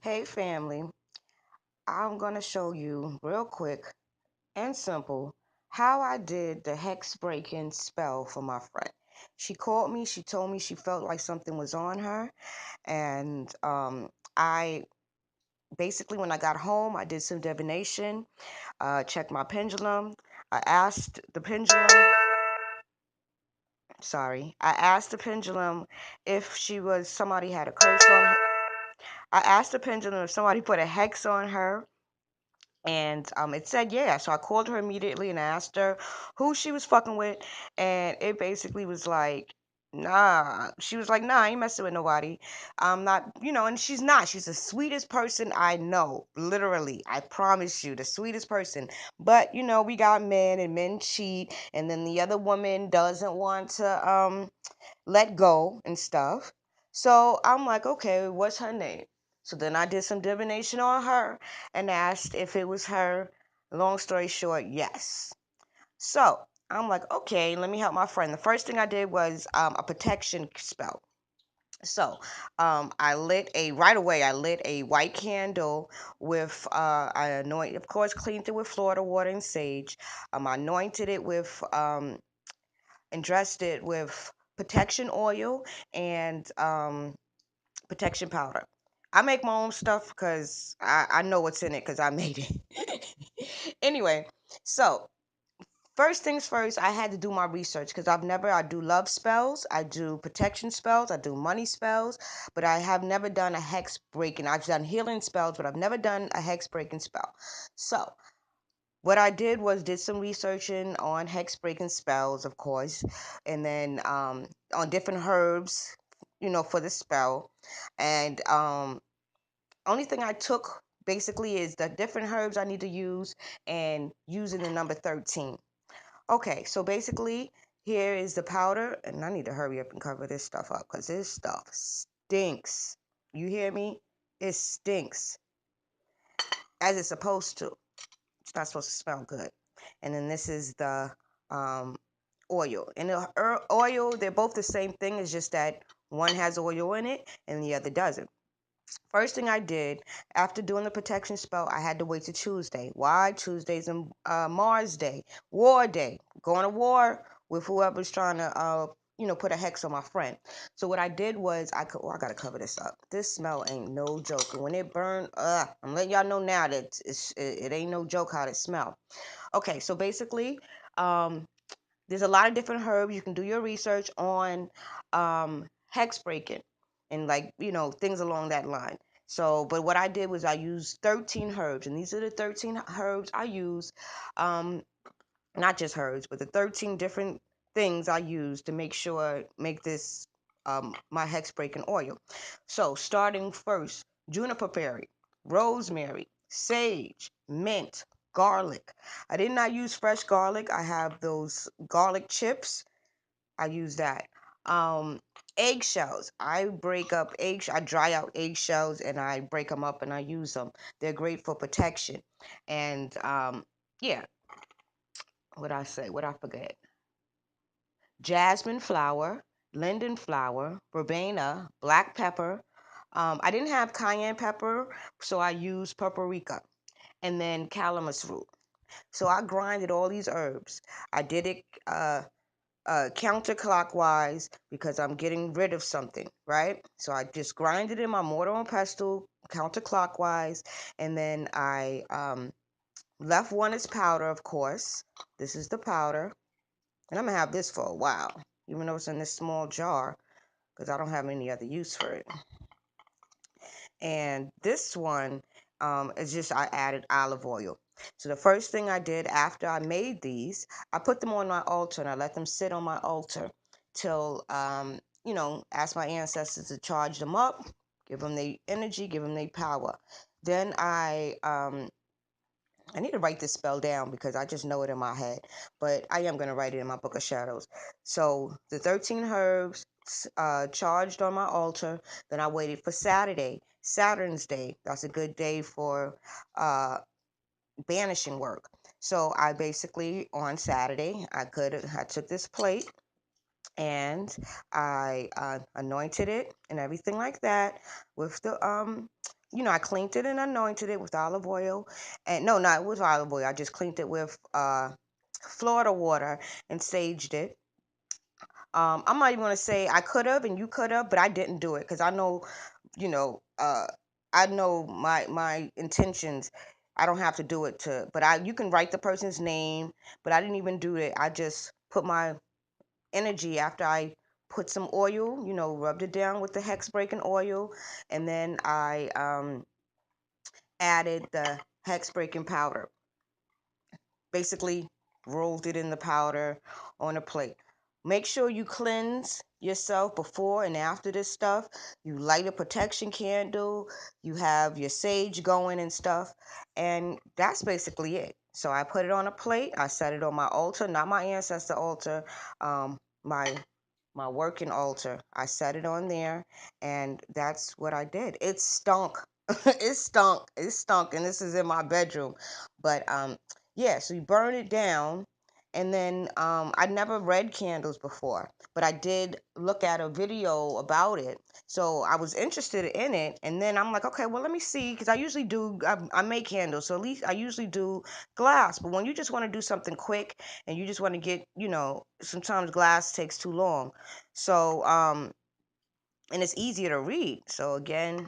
Hey family, I'm going to show you real quick and simple how I did the hex breaking spell for my friend. She called me, she told me she felt like something was on her, and I basically, when I got home, I did some divination, checked my pendulum. I asked the pendulum, I asked the pendulum if she was, somebody had a curse on her. I asked the pendulum if somebody put a hex on her. And it said yeah. So I called her immediately and asked her who she was fucking with. And it basically was like, nah. She was like, nah, I ain't messing with nobody. I'm not, and she's not. She's the sweetest person I know. Literally. I promise you, the sweetest person. But, we got men and men cheat. And then the other woman doesn't want to let go and stuff. So I'm like, okay, what's her name? So then I did some divination on her and asked if it was her. Long story short, yes. So I'm like, okay, let me help my friend. The first thing I did was a protection spell. So right away, I lit a white candle with, of course, cleaned it with Florida water and sage. I anointed it with, and dressed it with protection oil and protection powder. I make my own stuff because I know what's in it because I made it. Anyway, so first things first, I had to do my research because I do love spells, I do protection spells, I do money spells, but I have never done a hex breaking. I've done healing spells, but I've never done a hex breaking spell. So what I did was did some researching on hex breaking spells, of course, and then on different herbs, for the spell. And only thing I took basically is the different herbs I need to use and using the number 13. Okay, so basically here is the powder, and I need to hurry up and cover this stuff up because this stuff stinks. You hear me? It stinks as it's supposed to. It's not supposed to smell good. And then this is the um, oil. And the oil, they're both the same thing. It's just that one has oil in it and the other doesn't. First thing I did after doing the protection spell, I had to wait till Tuesday. Why? Tuesday's Mars Day, War Day, going to war with whoever's trying to, put a hex on my friend. So what I did was I gotta cover this up. This smell ain't no joke. And when it burned, I'm letting y'all know now that it ain't no joke how it smell. Okay, so basically, um, there's a lot of different herbs. You can do your research on hex breaking and things along that line. So, but what I did was I used 13 herbs, and these are the 13 herbs I use. Um, Not just herbs, but the 13 different things I use to make this my hex breaking oil. So, starting first, juniper berry, rosemary, sage, mint, garlic. I did not use fresh garlic. I have those garlic chips. I use that. Um, Eggshells. I break up eggs. I dry out eggshells and I break them up and I use them. They're great for protection. And yeah, what I say? What I forget? Jasmine flower, linden flower, verbena, black pepper. I didn't have cayenne pepper, so I used paprika, and then calamus root. So I grinded all these herbs. I did it counterclockwise because I'm getting rid of something, right? So I just grinded in my mortar and pestle counterclockwise, and then I left one as powder, of course. This is the powder, and I'm gonna have this for a while, even though it's in this small jar, because I don't have any other use for it. And this one is just I added olive oil. So the first thing I did after I made these, I put them on my altar and I let them sit on my altar till ask my ancestors to charge them up, give them their energy, give them their power. Then I need to write this spell down because I just know it in my head, but I am going to write it in my book of shadows. So the 13 herbs charged on my altar. Then I waited for Saturday, Saturn's day. That's a good day for uh, banishing work. So I basically on Saturday I took this plate and I anointed it and everything like that with the I cleaned it and anointed it with olive oil. And no, not with olive oil. I just cleaned it with Florida water and saged it. I'm not even gonna say I could have and you could have, but I didn't do it because I know, you know, uh, I know my intentions. I don't have to do it to, but you can write the person's name, but I didn't even do it. I just put my energy after I put some oil, rubbed it down with the hex breaking oil, and then I added the hex breaking powder. Basically rolled it in the powder on a plate. Make sure you cleanse yourself before and after this stuff. You light a protection candle, you have your sage going and stuff, and that's basically it. So I put it on a plate, I set it on my altar, not my ancestor altar, my working altar. I set it on there, and that's what I did. It stunk. It stunk. It stunk, and this is in my bedroom. But yeah. So you burn it down, and then I never read candles before, but I did look at a video about it. So I was interested in it, and then I'm like, okay, well, let me see, because I usually do. I make candles, so at least I usually do glass. But when you just want to do something quick and you just want to get, sometimes glass takes too long. So, and it's easier to read. So again,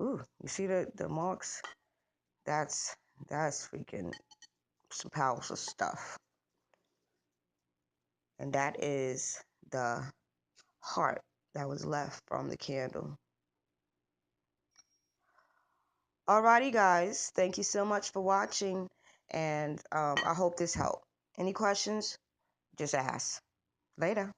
ooh, you see the marks? That's freaking some powerful stuff. And that is the heart that was left from the candle. Alrighty, guys. Thank you so much for watching, and I hope this helped. Any questions? Just ask. Later.